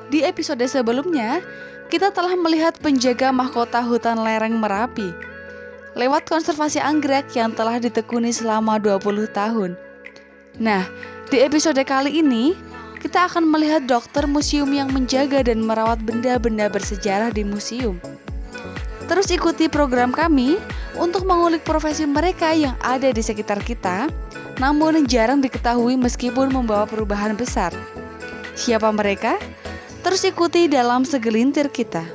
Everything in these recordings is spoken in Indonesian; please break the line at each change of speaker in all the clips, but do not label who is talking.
Di episode sebelumnya, kita telah melihat penjaga mahkota hutan lereng Merapi lewat konservasi anggrek yang telah ditekuni selama 20 tahun. Nah, di episode kali ini, kita akan melihat dokter museum yang menjaga dan merawat benda-benda bersejarah di museum. Terus ikuti program kami untuk mengulik profesi mereka yang ada di sekitar kita, namun jarang diketahui meskipun membawa perubahan besar. Siapa mereka? Terus ikuti dalam segelintir kita.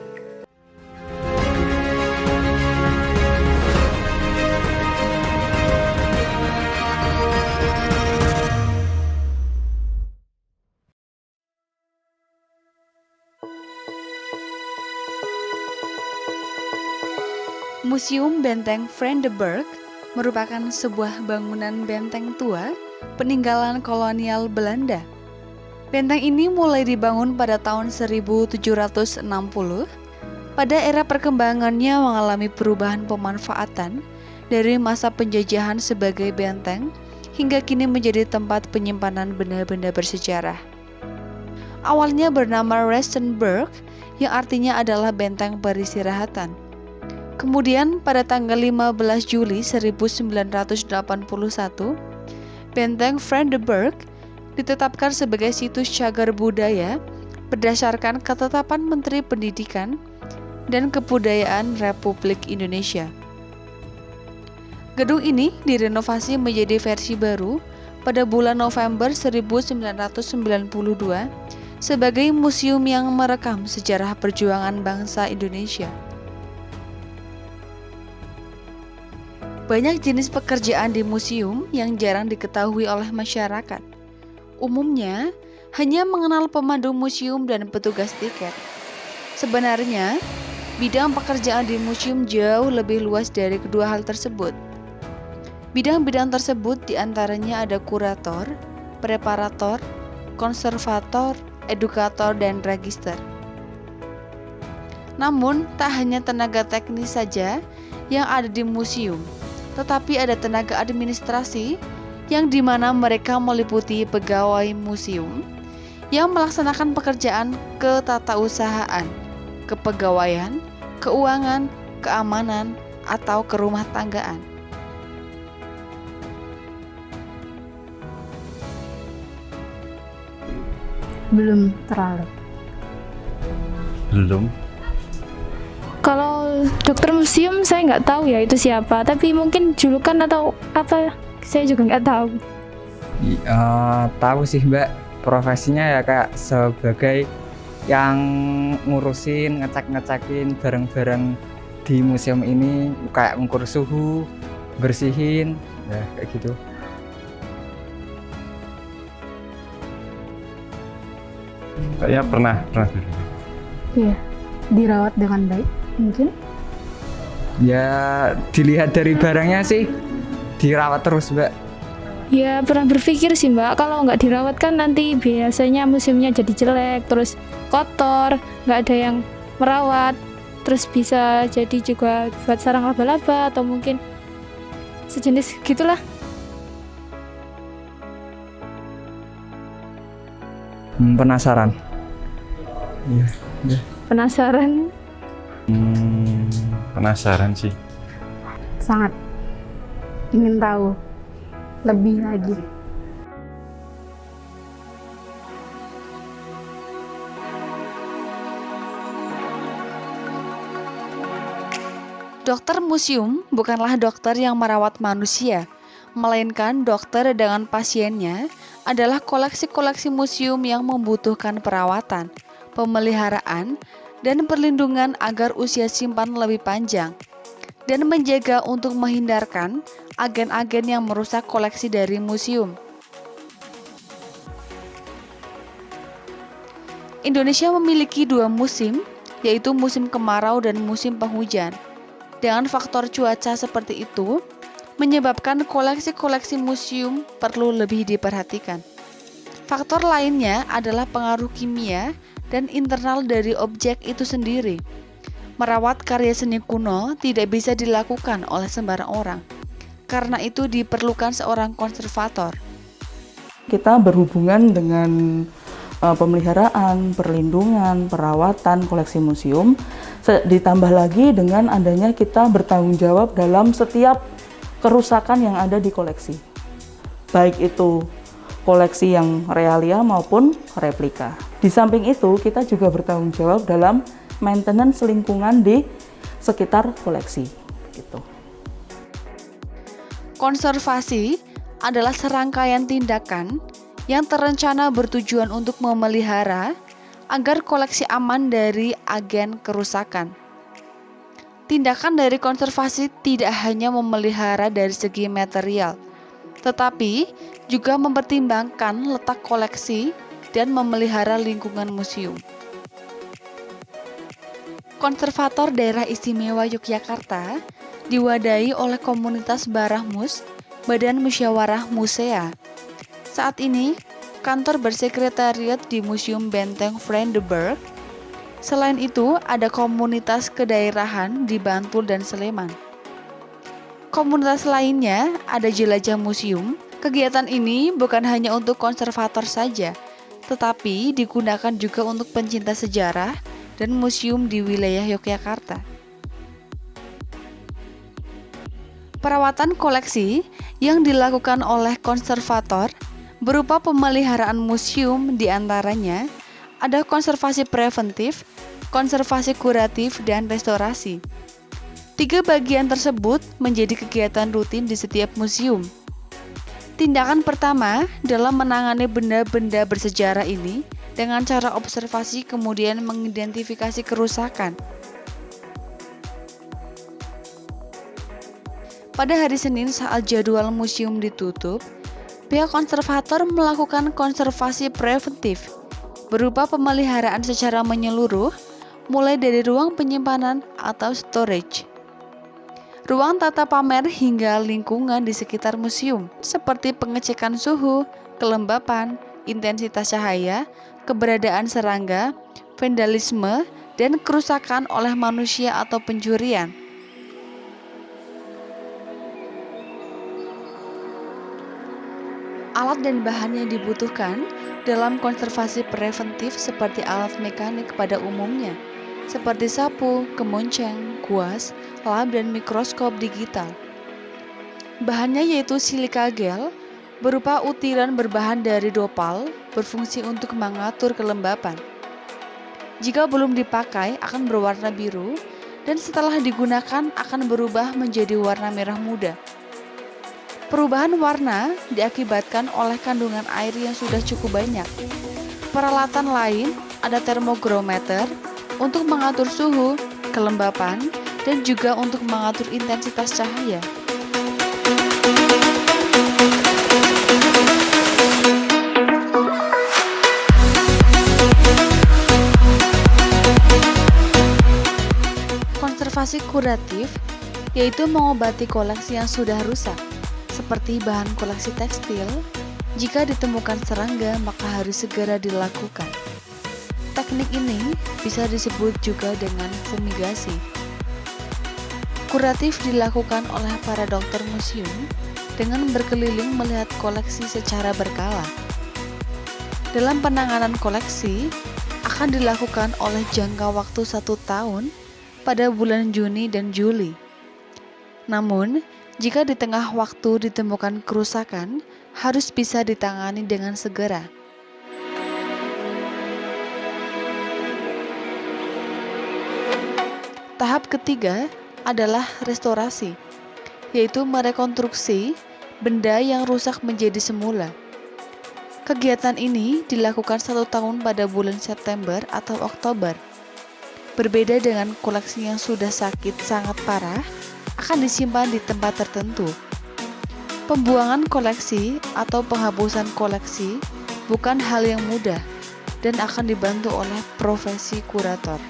Museum Benteng Vredenburg merupakan sebuah bangunan benteng tua peninggalan kolonial Belanda. Benteng ini mulai dibangun pada tahun 1760. Pada era perkembangannya mengalami perubahan pemanfaatan dari masa penjajahan sebagai benteng hingga kini menjadi tempat penyimpanan benda-benda bersejarah. Awalnya bernama Rastenburg yang artinya adalah benteng peristirahatan. Kemudian pada tanggal 15 Juli 1981, Benteng Vredenburg ditetapkan sebagai situs cagar budaya berdasarkan ketetapan Menteri Pendidikan dan Kebudayaan Republik Indonesia. Gedung ini direnovasi menjadi versi baru pada bulan November 1992 sebagai museum yang merekam sejarah perjuangan bangsa Indonesia. Banyak jenis pekerjaan di museum yang jarang diketahui oleh masyarakat. Umumnya, hanya mengenal pemandu museum dan petugas tiket. Sebenarnya, bidang pekerjaan di museum jauh lebih luas dari kedua hal tersebut. Bidang-bidang tersebut diantaranya ada kurator, preparator, konservator, edukator, dan register. Namun, tak hanya tenaga teknis saja yang ada di museum, tetapi ada tenaga administrasi yang dimana mereka meliputi pegawai museum yang melaksanakan pekerjaan ketatausahaan, kepegawaian, keuangan, keamanan, atau kerumah tanggaan.
Belum terlalu.
Belum.
Kalau dokter museum saya nggak tahu ya itu siapa, tapi mungkin julukan atau apa saya juga nggak tahu.
Tahu sih Mbak, profesinya ya kayak sebagai yang ngurusin, ngecek-ngecekin barang-barang di museum ini, kayak ngukur suhu, bersihin, ya kayak gitu.
Kayaknya pernah dulu.
Iya, dirawat dengan baik mungkin.
Ya dilihat dari barangnya sih dirawat terus Mbak.
Ya pernah berpikir sih Mbak, kalau nggak dirawat kan nanti biasanya museumnya jadi jelek, terus kotor, nggak ada yang merawat, terus bisa jadi juga buat sarang laba-laba atau mungkin sejenis gitulah.
Penasaran. Iya.
Penasaran?
Penasaran sih.
Sangat ingin tahu lebih lagi.
Dokter museum bukanlah dokter yang merawat manusia, melainkan dokter dengan pasiennya adalah koleksi-koleksi museum yang membutuhkan perawatan, pemeliharaan, dan perlindungan agar usia simpan lebih panjang, dan menjaga untuk menghindarkan agen-agen yang merusak koleksi dari museum. Indonesia memiliki 2 musim, yaitu musim kemarau dan musim penghujan. Dengan faktor cuaca seperti itu, menyebabkan koleksi-koleksi museum perlu lebih diperhatikan. Faktor lainnya adalah pengaruh kimia dan internal dari objek itu sendiri. Merawat karya seni kuno tidak bisa dilakukan oleh sembarang orang. Karena itu diperlukan seorang konservator.
Kita berhubungan dengan pemeliharaan, perlindungan, perawatan koleksi museum. Ditambah lagi dengan adanya kita bertanggung jawab dalam setiap kerusakan yang ada di koleksi. Baik itu koleksi yang realia maupun replika. Di samping itu, kita juga bertanggung jawab dalam maintenance lingkungan di sekitar koleksi. Gitu.
Konservasi adalah serangkaian tindakan yang terencana bertujuan untuk memelihara agar koleksi aman dari agen kerusakan. Tindakan dari konservasi tidak hanya memelihara dari segi material, tetapi juga mempertimbangkan letak koleksi dan memelihara lingkungan museum. Konservator Daerah Istimewa Yogyakarta diwadahi oleh komunitas Barahmus, Badan Musyawarah Musea. Saat ini, kantor bersekretariat di Museum Benteng Vredenburg. Selain itu, ada komunitas kedaerahan di Bantul dan Sleman. Komunitas lainnya ada Jelajah Museum. Kegiatan ini bukan hanya untuk konservator saja, tetapi digunakan juga untuk pencinta sejarah dan museum di wilayah Yogyakarta. Perawatan koleksi yang dilakukan oleh konservator berupa pemeliharaan museum, diantaranya ada konservasi preventif, konservasi kuratif, dan restorasi. 3 bagian tersebut menjadi kegiatan rutin di setiap museum. Tindakan pertama dalam menangani benda-benda bersejarah ini dengan cara observasi kemudian mengidentifikasi kerusakan. Pada hari Senin saat jadwal museum ditutup, pihak konservator melakukan konservasi preventif berupa pemeliharaan secara menyeluruh, mulai dari ruang penyimpanan atau storage, ruang tata pamer hingga lingkungan di sekitar museum, seperti pengecekan suhu, kelembapan, intensitas cahaya, keberadaan serangga, vandalisme, dan kerusakan oleh manusia atau pencurian. Alat dan bahan yang dibutuhkan dalam konservasi preventif seperti alat mekanik pada umumnya, seperti sapu, kemonceng, kuas, lab, dan mikroskop digital. Bahannya yaitu silika gel, berupa utiran berbahan dari dopal, berfungsi untuk mengatur kelembapan. Jika belum dipakai akan berwarna biru, dan setelah digunakan akan berubah menjadi warna merah muda. Perubahan warna diakibatkan oleh kandungan air yang sudah cukup banyak. Peralatan lain ada termogrometer untuk mengatur suhu, kelembapan, dan juga untuk mengatur intensitas cahaya. Konservasi kuratif yaitu mengobati koleksi yang sudah rusak, seperti bahan koleksi tekstil. Jika ditemukan serangga, maka harus segera dilakukan. Teknik ini bisa disebut juga dengan fumigasi. Kuratif dilakukan oleh para dokter museum dengan berkeliling melihat koleksi secara berkala. Dalam penanganan koleksi akan dilakukan oleh jangka waktu 1 tahun pada bulan Juni dan Juli. Namun, jika di tengah waktu ditemukan kerusakan, harus bisa ditangani dengan segera. Tahap ketiga adalah restorasi, yaitu merekonstruksi benda yang rusak menjadi semula. Kegiatan ini dilakukan 1 tahun pada bulan September atau Oktober. Berbeda dengan koleksi yang sudah sakit sangat parah, akan disimpan di tempat tertentu. Pembuangan koleksi atau penghapusan koleksi bukan hal yang mudah dan akan dibantu oleh profesi kurator.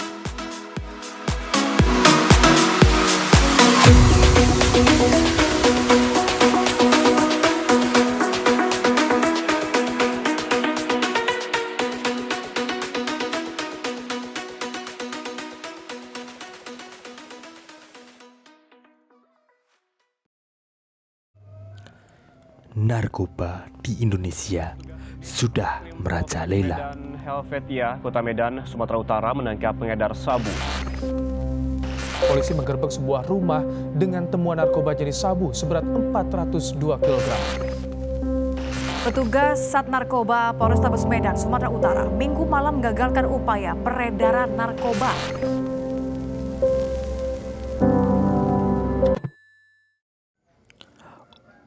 Narkoba di Indonesia sudah merajalela. Helvetia, Kota Medan, Sumatera Utara menangkap pengedar sabu.
Polisi menggerebek sebuah rumah dengan temuan narkoba jenis sabu seberat 402 kg.
Petugas Sat Narkoba Polrestabes Medan, Sumatera Utara, Minggu malam menggagalkan upaya peredaran narkoba.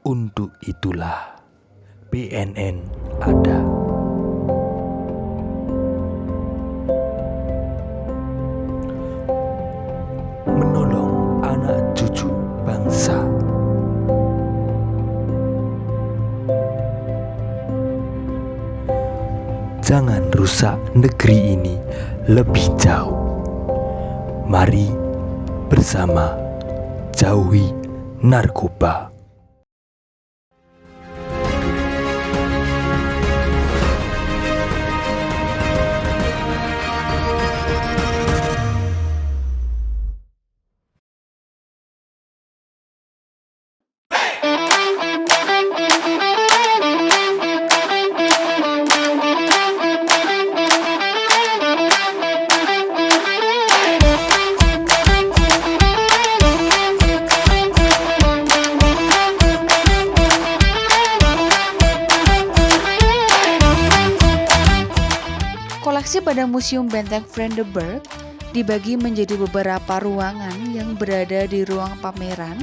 Untuk itulah BNN ada. Menolong anak cucu bangsa. Jangan rusak negeri ini lebih jauh. Mari bersama jauhi narkoba.
Koleksi pada Museum Benteng Brandenburg dibagi menjadi beberapa ruangan yang berada di ruang pameran,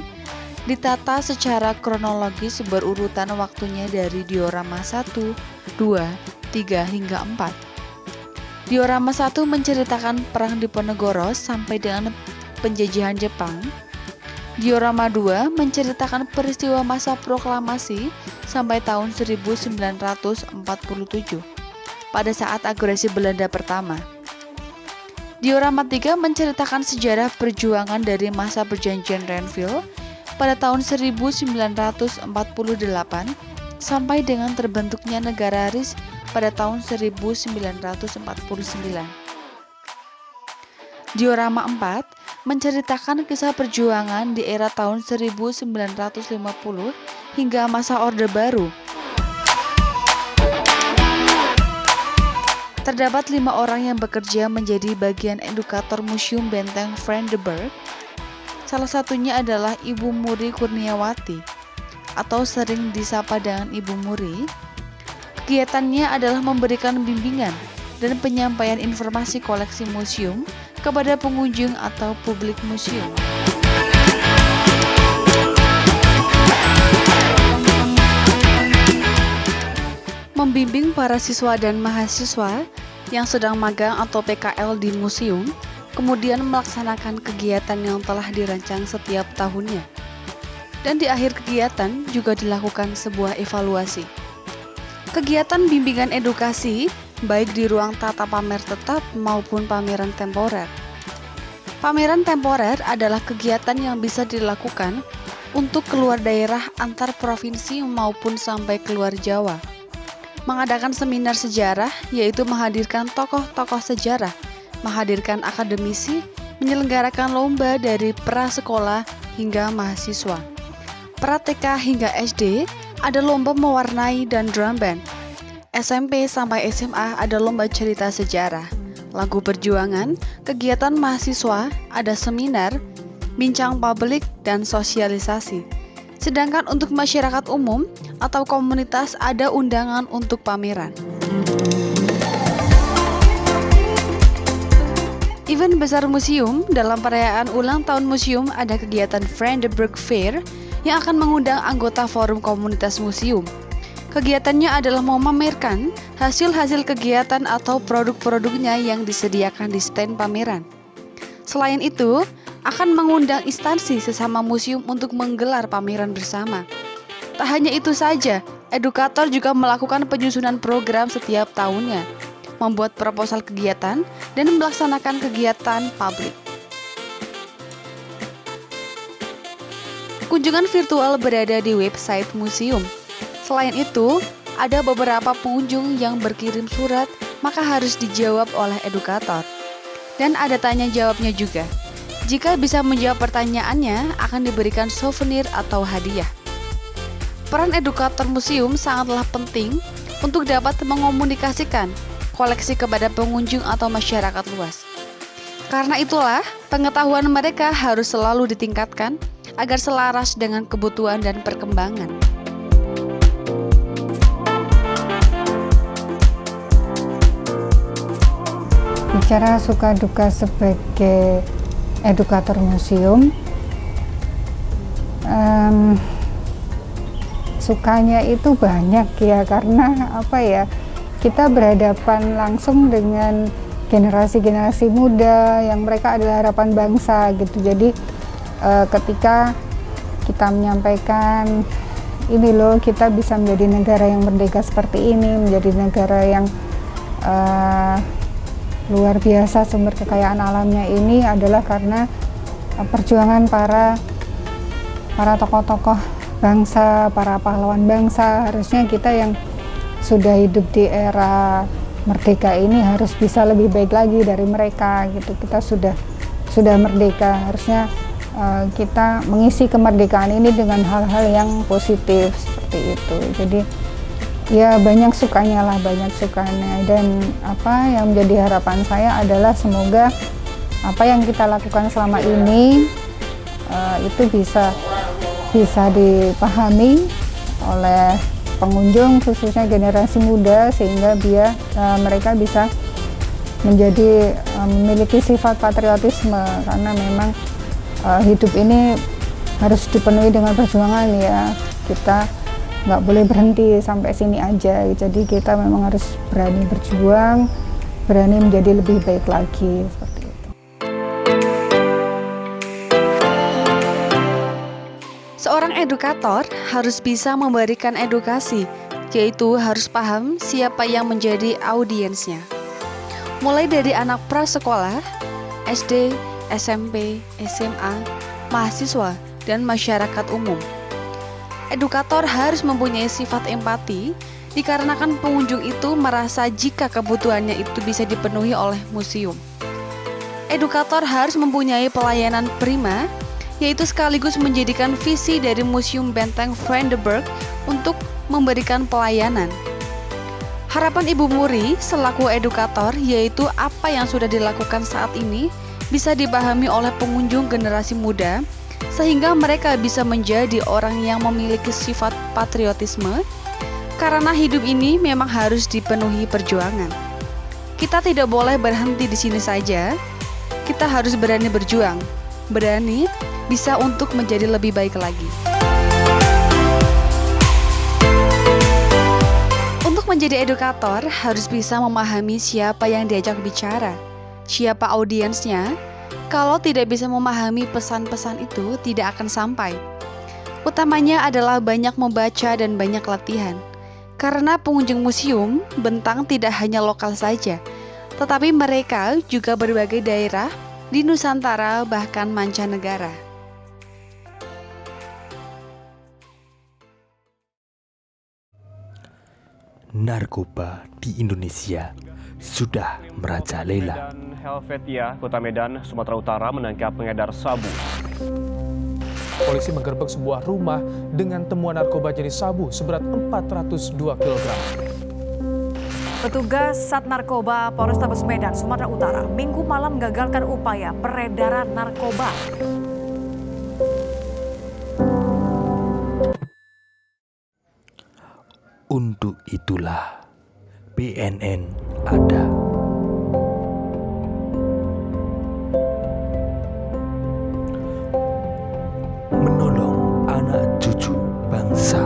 ditata secara kronologis berurutan waktunya dari diorama 1, 2, 3, hingga 4. Diorama 1 menceritakan Perang Diponegoro sampai dengan penjajahan Jepang. Diorama 2 menceritakan peristiwa masa proklamasi sampai tahun 1947. Pada saat agresi Belanda pertama. Diorama 3 menceritakan sejarah perjuangan dari masa perjanjian Renville pada tahun 1948 sampai dengan terbentuknya negara RIS pada tahun 1949. Diorama 4 menceritakan kisah perjuangan di era tahun 1950 hingga masa Orde Baru. Terdapat 5 orang yang bekerja menjadi bagian edukator Museum Benteng Brandenburg. Salah satunya adalah Ibu Muri Kurniawati, atau sering disapa dengan Ibu Muri. Kegiatannya adalah memberikan bimbingan dan penyampaian informasi koleksi museum kepada pengunjung atau publik museum. Membimbing para siswa dan mahasiswa yang sedang magang atau PKL di museum, kemudian melaksanakan kegiatan yang telah dirancang setiap tahunnya. Dan di akhir kegiatan juga dilakukan sebuah evaluasi. Kegiatan bimbingan edukasi baik di ruang tata pamer tetap maupun pameran temporer. Pameran temporer adalah kegiatan yang bisa dilakukan untuk keluar daerah antar provinsi maupun sampai keluar Jawa. Mengadakan seminar sejarah, yaitu menghadirkan tokoh-tokoh sejarah, menghadirkan akademisi, menyelenggarakan lomba dari prasekolah hingga mahasiswa. Pra-TK hingga SD ada lomba mewarnai dan drum band. SMP sampai SMA ada lomba cerita sejarah, lagu perjuangan, kegiatan mahasiswa, ada seminar, bincang publik, dan sosialisasi. Sedangkan untuk masyarakat umum atau komunitas ada undangan untuk pameran. Event besar museum dalam perayaan ulang tahun museum ada kegiatan Brandenburg Fair yang akan mengundang anggota forum komunitas museum. Kegiatannya adalah memamerkan hasil-hasil kegiatan atau produk-produknya yang disediakan di stand pameran. Selain itu, akan mengundang instansi sesama museum untuk menggelar pameran bersama. Tak hanya itu saja, edukator juga melakukan penyusunan program setiap tahunnya, membuat proposal kegiatan, dan melaksanakan kegiatan publik. Kunjungan virtual berada di website museum. Selain itu, ada beberapa pengunjung yang berkirim surat, maka harus dijawab oleh edukator. Dan ada tanya jawabnya juga. Jika bisa menjawab pertanyaannya, akan diberikan souvenir atau hadiah. Peran edukator museum sangatlah penting untuk dapat mengomunikasikan koleksi kepada pengunjung atau masyarakat luas. Karena itulah, pengetahuan mereka harus selalu ditingkatkan agar selaras dengan kebutuhan dan perkembangan.
Bicara suka duka sebagai edukator museum, sukanya itu banyak ya, karena kita berhadapan langsung dengan generasi-generasi muda yang mereka adalah harapan bangsa gitu. Jadi ketika kita menyampaikan ini loh, kita bisa menjadi negara yang merdeka seperti ini, menjadi negara yang luar biasa sumber kekayaan alamnya ini adalah karena perjuangan para tokoh-tokoh bangsa, para pahlawan bangsa. Harusnya kita yang sudah hidup di era merdeka ini harus bisa lebih baik lagi dari mereka gitu. Kita sudah merdeka, harusnya kita mengisi kemerdekaan ini dengan hal-hal yang positif seperti itu. Jadi ya banyak sukanya dan yang menjadi harapan saya adalah semoga apa yang kita lakukan selama ini itu bisa dipahami oleh pengunjung, khususnya generasi muda, sehingga mereka bisa memiliki sifat patriotisme, karena memang hidup ini harus dipenuhi dengan perjuangan ya. Kita nggak boleh berhenti sampai sini aja, jadi kita memang harus berani berjuang, berani menjadi lebih baik lagi, seperti itu.
Seorang edukator harus bisa memberikan edukasi, yaitu harus paham siapa yang menjadi audiensnya. Mulai dari anak prasekolah, SD, SMP, SMA, mahasiswa, dan masyarakat umum. Edukator harus mempunyai sifat empati, dikarenakan pengunjung itu merasa jika kebutuhannya itu bisa dipenuhi oleh museum. Edukator harus mempunyai pelayanan prima, yaitu sekaligus menjadikan visi dari Museum Benteng Vandenberg untuk memberikan pelayanan. Harapan Ibu Muri selaku edukator, yaitu apa yang sudah dilakukan saat ini bisa dipahami oleh pengunjung generasi muda, sehingga mereka bisa menjadi orang yang memiliki sifat patriotisme, karena hidup ini memang harus dipenuhi perjuangan. Kita tidak boleh berhenti di sini saja, kita harus berani berjuang, berani bisa untuk menjadi lebih baik lagi. Untuk menjadi edukator harus bisa memahami siapa yang diajak bicara, siapa audiensnya. Kalau tidak bisa memahami pesan-pesan itu, tidak akan sampai. Utamanya adalah banyak membaca dan banyak latihan. Karena pengunjung museum Bentang tidak hanya lokal saja, tetapi mereka juga berbagai daerah di Nusantara bahkan mancanegara.
Narkoba di Indonesia sudah merajalela.
Medan Helvetia, Kota Medan, Sumatera Utara menangkap pengedar sabu.
Polisi menggerebek sebuah rumah dengan temuan narkoba jenis sabu seberat 402 kg.
Petugas Sat Narkoba Polrestabes Medan, Sumatera Utara, Minggu malam menggagalkan upaya peredaran narkoba.
Untuk itulah BNN ada. Menolong anak cucu bangsa.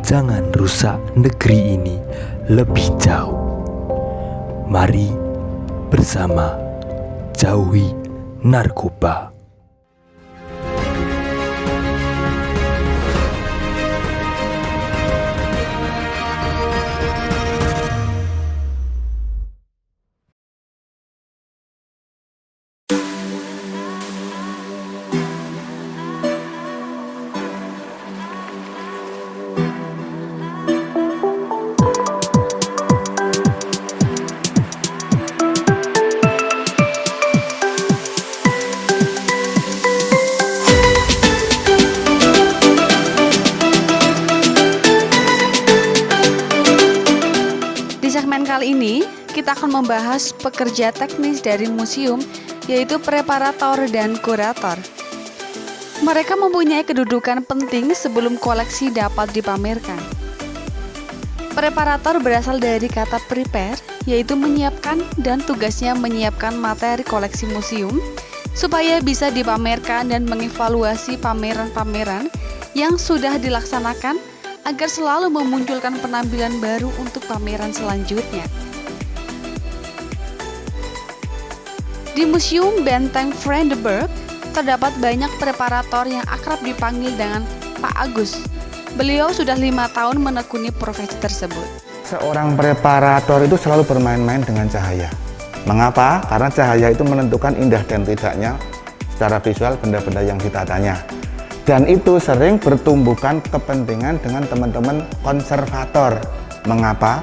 Jangan rusak negeri ini lebih jauh. Mari bersama jauhi narkoba.
kali ini kita akan membahas pekerja teknis dari museum, yaitu preparator dan kurator. Mereka mempunyai kedudukan penting sebelum koleksi dapat dipamerkan. Preparator berasal dari kata prepare, yaitu menyiapkan, dan tugasnya menyiapkan materi koleksi museum supaya bisa dipamerkan dan mengevaluasi pameran-pameran yang sudah dilaksanakan agar selalu memunculkan penampilan baru untuk pameran selanjutnya. Di Museum Benteng Vredenburg terdapat banyak preparator yang akrab dipanggil dengan Pak Agus. Beliau sudah 5 tahun menekuni profesi tersebut.
Seorang preparator itu selalu bermain-main dengan cahaya. Mengapa? Karena cahaya itu menentukan indah dan tidaknya secara visual benda-benda yang ditatanya. Dan itu sering bertumbuhkan kepentingan dengan teman-teman konservator. Mengapa?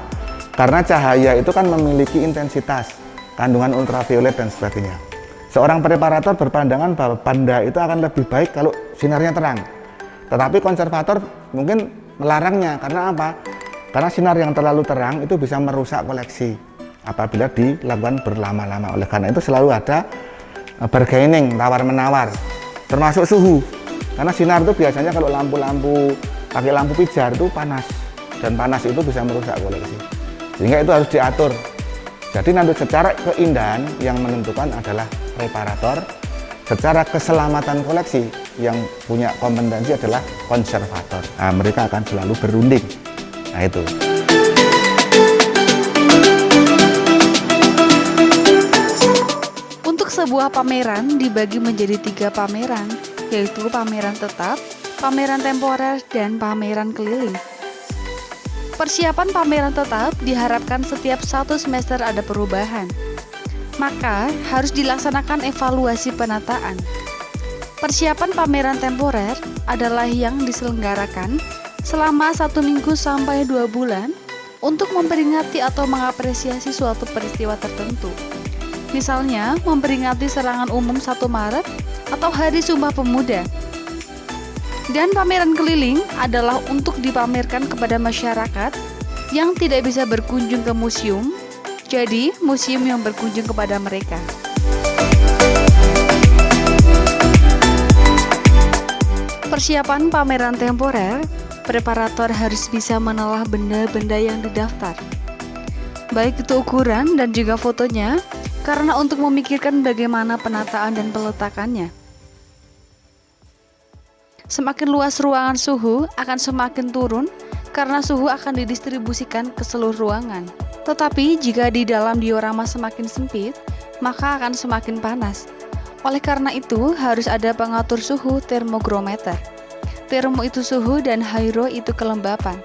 Karena cahaya itu kan memiliki intensitas, kandungan ultraviolet dan sebagainya. Seorang preparator berpandangan bahwa benda itu akan lebih baik kalau sinarnya terang. Tetapi konservator mungkin melarangnya. Karena apa? Karena sinar yang terlalu terang itu bisa merusak koleksi apabila dilakukan berlama-lama. Oleh karena itu selalu ada bargaining, tawar-menawar, termasuk suhu. Karena sinar itu biasanya kalau lampu-lampu pakai lampu pijar itu panas, dan panas itu bisa merusak koleksi. Sehingga itu harus diatur. Jadi nanti secara keindahan yang menentukan adalah preparator, secara keselamatan koleksi yang punya kompetensi adalah konservator. Nah, mereka akan selalu berunding. Nah itu.
Untuk sebuah pameran dibagi menjadi 3 pameran, yaitu pameran tetap, pameran temporer, dan pameran keliling. Persiapan pameran tetap diharapkan setiap 1 semester ada perubahan. Maka harus dilaksanakan evaluasi penataan. Persiapan pameran temporer adalah yang diselenggarakan selama 1 minggu sampai 2 bulan untuk memperingati atau mengapresiasi suatu peristiwa tertentu. Misalnya, memperingati serangan umum 1 Maret atau Hari Sumpah Pemuda. Dan pameran keliling adalah untuk dipamerkan kepada masyarakat yang tidak bisa berkunjung ke museum, jadi museum yang berkunjung kepada mereka. Persiapan pameran temporer, preparator harus bisa menelaah benda-benda yang didaftar, baik itu ukuran dan juga fotonya, karena untuk memikirkan bagaimana penataan dan peletakannya. Semakin luas ruangan suhu akan semakin turun karena suhu akan didistribusikan ke seluruh ruangan. Tetapi jika di dalam diorama semakin sempit, maka akan semakin panas. Oleh karena itu harus ada pengatur suhu termogrometer. Termo itu suhu dan hairo itu kelembapan.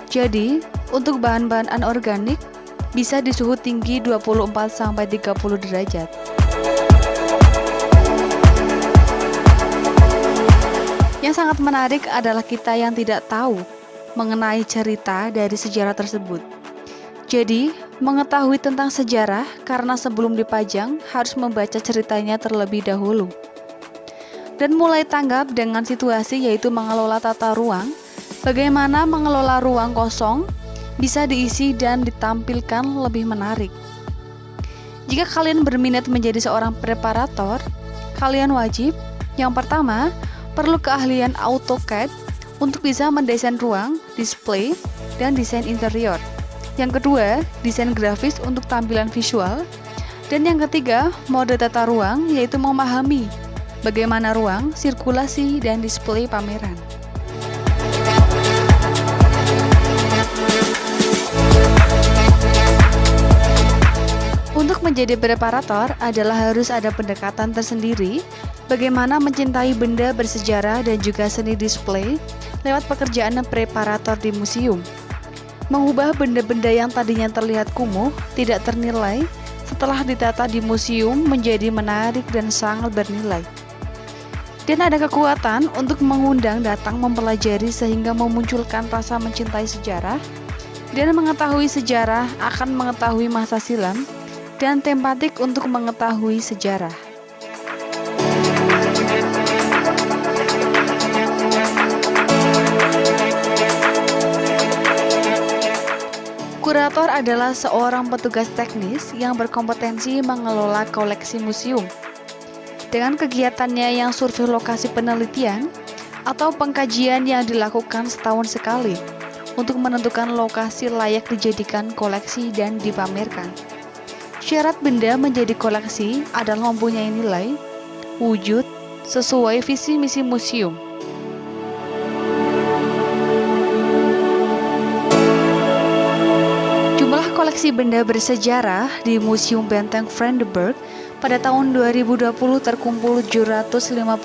Jadi, untuk bahan-bahan anorganik bisa di suhu tinggi 24-30 derajat. Yang sangat menarik adalah kita yang tidak tahu mengenai cerita dari sejarah tersebut. Jadi, mengetahui tentang sejarah karena sebelum dipajang harus membaca ceritanya terlebih dahulu. Dan mulai tanggap dengan situasi, yaitu mengelola tata ruang, bagaimana mengelola ruang kosong bisa diisi dan ditampilkan lebih menarik. Jika kalian berminat menjadi seorang preparator, kalian wajib, yang pertama, perlu keahlian AutoCAD untuk bisa mendesain ruang, display, dan desain interior. Yang kedua, desain grafis untuk tampilan visual. Dan yang ketiga, mode tata ruang, yaitu memahami bagaimana ruang, sirkulasi, dan display pameran. Untuk menjadi preparator adalah harus ada pendekatan tersendiri bagaimana mencintai benda bersejarah dan juga seni display lewat pekerjaan preparator di museum. Mengubah benda-benda yang tadinya terlihat kumuh, tidak ternilai, setelah ditata di museum menjadi menarik dan sangat bernilai. Dan ada kekuatan untuk mengundang datang mempelajari sehingga memunculkan rasa mencintai sejarah dan mengetahui sejarah akan mengetahui masa silam dan tematik untuk mengetahui sejarah. Kurator adalah seorang petugas teknis yang berkompetensi mengelola koleksi museum. Dengan kegiatannya yang survei lokasi penelitian atau pengkajian yang dilakukan setahun sekali untuk menentukan lokasi layak dijadikan koleksi dan dipamerkan. Syarat benda menjadi koleksi adalah mempunyai nilai, wujud, sesuai visi misi museum. Jumlah koleksi benda bersejarah di Museum Benteng Brandenburg pada tahun 2020 terkumpul 750.085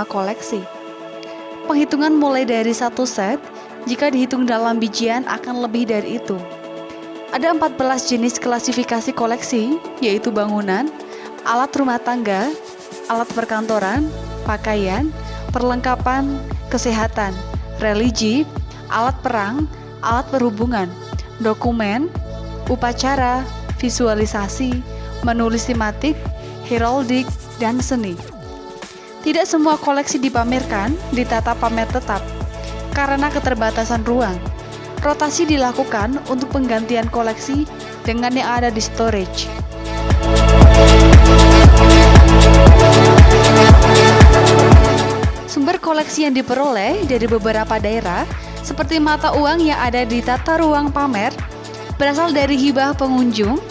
koleksi. Penghitungan mulai dari satu set, jika dihitung dalam bijian akan lebih dari itu. Ada 14 jenis klasifikasi koleksi, yaitu bangunan, alat rumah tangga, alat perkantoran, pakaian, perlengkapan, kesehatan, religi, alat perang, alat perhubungan, dokumen, upacara, visualisasi, menulis tematik, heraldik, dan seni. Tidak semua koleksi dipamerkan di tata pamer tetap karena keterbatasan ruang. Rotasi dilakukan untuk penggantian koleksi dengan yang ada di storage. Sumber koleksi yang diperoleh dari beberapa daerah seperti mata uang yang ada di tata ruang pamer berasal dari hibah pengunjung.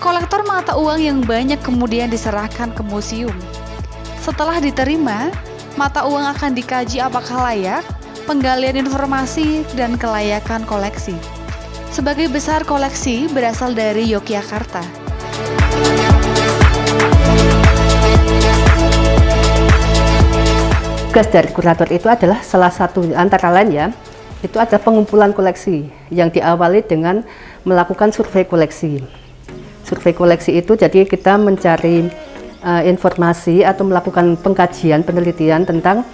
Kolektor mata uang yang banyak kemudian diserahkan ke museum. Setelah diterima, mata uang akan dikaji apakah layak, penggalian informasi, dan kelayakan koleksi. Sebagai besar koleksi berasal dari Yogyakarta.
Tugas dari kurator itu adalah salah satu antara lain ya, itu ada pengumpulan koleksi yang diawali dengan melakukan survei koleksi. Survei koleksi itu jadi kita mencari informasi atau melakukan pengkajian penelitian tentang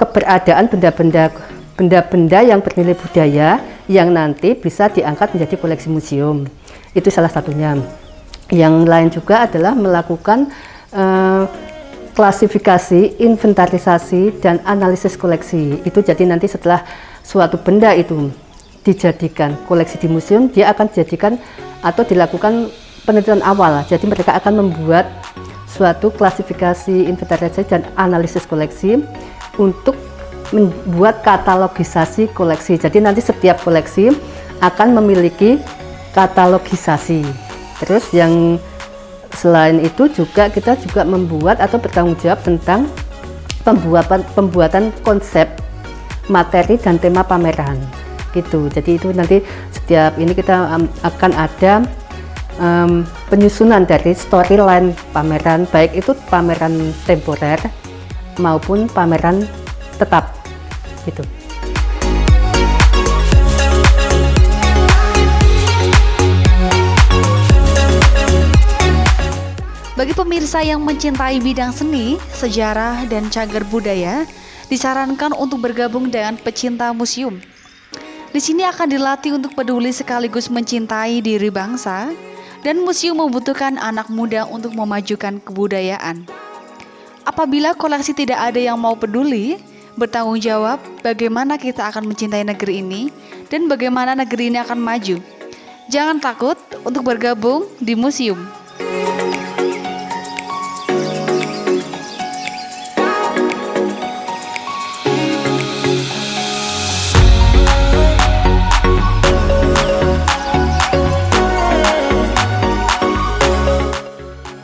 keberadaan benda-benda yang bernilai budaya yang nanti bisa diangkat menjadi koleksi museum. Itu salah satunya. Yang lain juga adalah melakukan klasifikasi, inventarisasi, dan analisis koleksi. Itu jadi nanti setelah suatu benda itu dijadikan koleksi di museum, dia akan dijadikan atau dilakukan penelitian awal. Jadi mereka akan membuat suatu klasifikasi, inventarisasi, dan analisis koleksi untuk membuat katalogisasi koleksi. Jadi nanti setiap koleksi akan memiliki katalogisasi. Terus yang selain itu juga kita juga membuat atau bertanggung jawab tentang pembuatan konsep, materi, dan tema pameran gitu. Jadi itu nanti setiap ini kita akan ada penyusunan dari storyline pameran, baik itu pameran temporer maupun pameran tetap gitu.
Bagi pemirsa yang mencintai bidang seni, sejarah, dan cagar budaya, disarankan untuk bergabung dengan pecinta museum. Di sini akan dilatih untuk peduli sekaligus mencintai diri bangsa, dan museum membutuhkan anak muda untuk memajukan kebudayaan. Apabila koleksi tidak ada yang mau peduli, bertanggung jawab bagaimana kita akan mencintai negeri ini, dan bagaimana negeri ini akan maju. Jangan takut untuk bergabung di museum.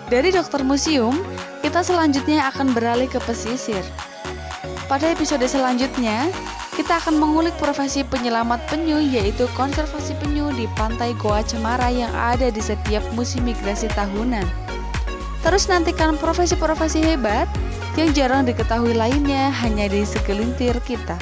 Dari dokter museum, kita selanjutnya akan beralih ke pesisir. Pada episode selanjutnya, kita akan mengulik profesi penyelamat penyu, yaitu konservasi penyu di pantai Goa Cemara yang ada di setiap musim migrasi tahunan. Terus nantikan profesi-profesi hebat yang jarang diketahui lainnya hanya di segelintir kita.